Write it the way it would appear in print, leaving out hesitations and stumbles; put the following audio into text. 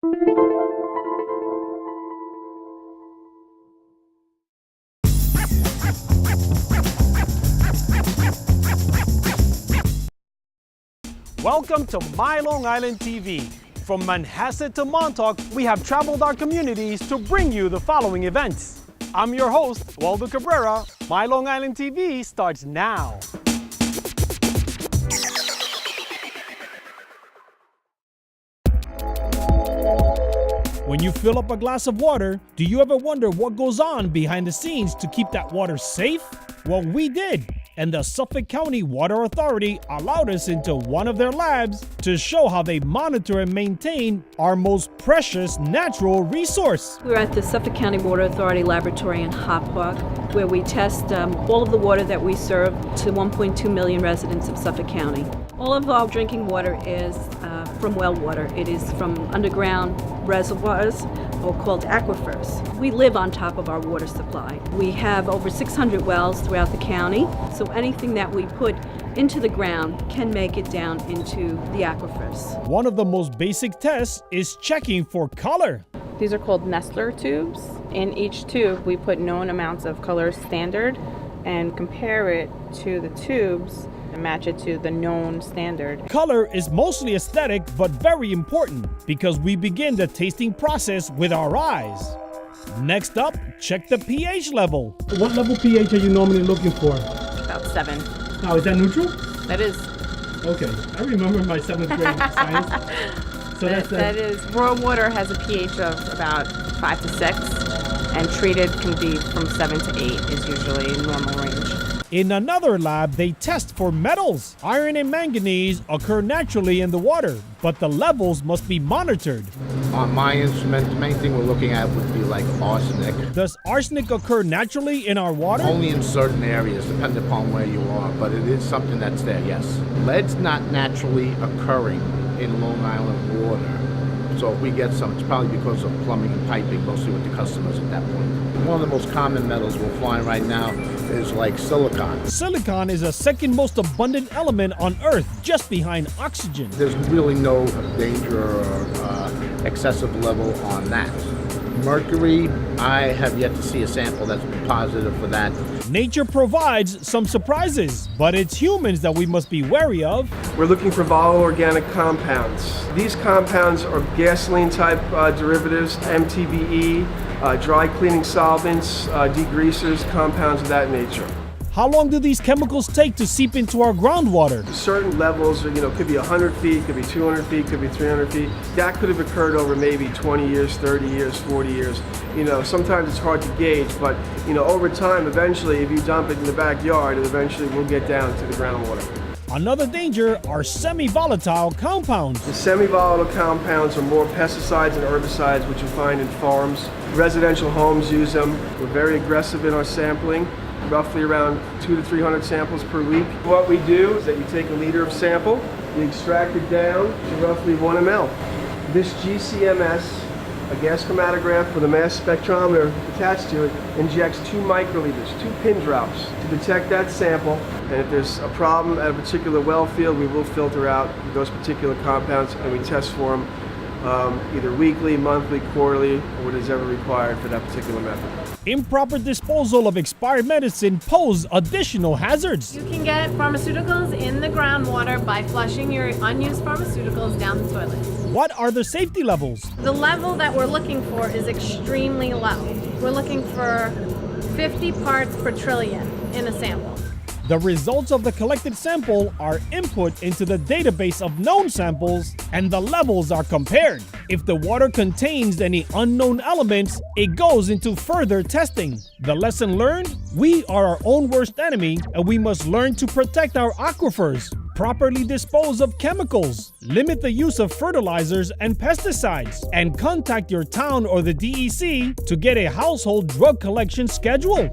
Welcome to MyLITV. From Manhasset to Montauk, we have traveled our communities to bring you the following events. I'm your host, Waldo Cabrera. MyLITV starts now. When you fill up a glass of water, do you ever wonder what goes on behind the scenes to keep that water safe? Well, we did. And the Suffolk County Water Authority allowed us into one of their labs to show how they monitor and maintain our most precious natural resource. We're at the Suffolk County Water Authority Laboratory in Hopwalk, where we test all of the water that we serve to 1.2 million residents of Suffolk County. All of our drinking water is from well water. It is from underground reservoirs, or called aquifers. We live on top of our water supply. We have over 600 wells throughout the county, so anything that we put into the ground can make it down into the aquifers. One of the most basic tests is checking for color. These are called Nestler tubes. In each tube, we put known amounts of color standard and compare it to the tubes and match it to the known standard. Color is mostly aesthetic, but very important because we begin the tasting process with our eyes. Next up, check the pH level. What level pH are you normally looking for? About 7. Now, is that neutral? That is. Okay, I remember my 7th grade science. So that is. Raw water has a pH of about 5 to 6, and treated can be from 7 to 8 is usually normal range. In another lab, they test for metals. Iron and manganese occur naturally in the water, but the levels must be monitored. On my instrument, the main thing we're looking at would be like arsenic. Does arsenic occur naturally in our water? Only in certain areas, depending upon where you are, but it is something that's there, yes. Lead's not naturally occurring in Long Island water. So if we get some, it's probably because of plumbing and piping, mostly with the customers at that point. One of the most common metals we're flying right now is like silicon. Silicon is the second most abundant element on Earth, just behind oxygen. There's really no danger or excessive level on that. Mercury, I have yet to see a sample that's positive for that. Nature provides some surprises, but it's humans that we must be wary of. We're looking for volatile organic compounds. These compounds are gasoline-type derivatives, MTBE, dry cleaning solvents, degreasers, compounds of that nature. How long do these chemicals take to seep into our groundwater? Certain levels, could be 100 feet, could be 200 feet, could be 300 feet. That could have occurred over maybe 20 years, 30 years, 40 years. Sometimes it's hard to gauge, but over time, eventually, if you dump it in the backyard, it eventually will get down to the groundwater. Another danger are semi-volatile compounds. The semi-volatile compounds are more pesticides and herbicides, which you find in farms. Residential homes use them. We're very aggressive in our sampling. Roughly around 200 to 300 samples per week. What we do is that you take a liter of sample, you extract it down to roughly 1 ml. This GCMS, a gas chromatograph with a mass spectrometer attached to it, injects 2 microliters, 2 pin drops to detect that sample. And if there's a problem at a particular well field, we will filter out those particular compounds and we test for them either weekly, monthly, quarterly, or what is ever required for that particular method. Improper disposal of expired medicine pose additional hazards. You can get pharmaceuticals in the groundwater by flushing your unused pharmaceuticals down the toilet. What are the safety levels? The level that we're looking for is extremely low. We're looking for 50 parts per trillion in a sample. The results of the collected sample are input into the database of known samples and the levels are compared. If the water contains any unknown elements, it goes into further testing. The lesson learned? We are our own worst enemy and we must learn to protect our aquifers, properly dispose of chemicals, limit the use of fertilizers and pesticides, and contact your town or the DEC to get a household drug collection schedule.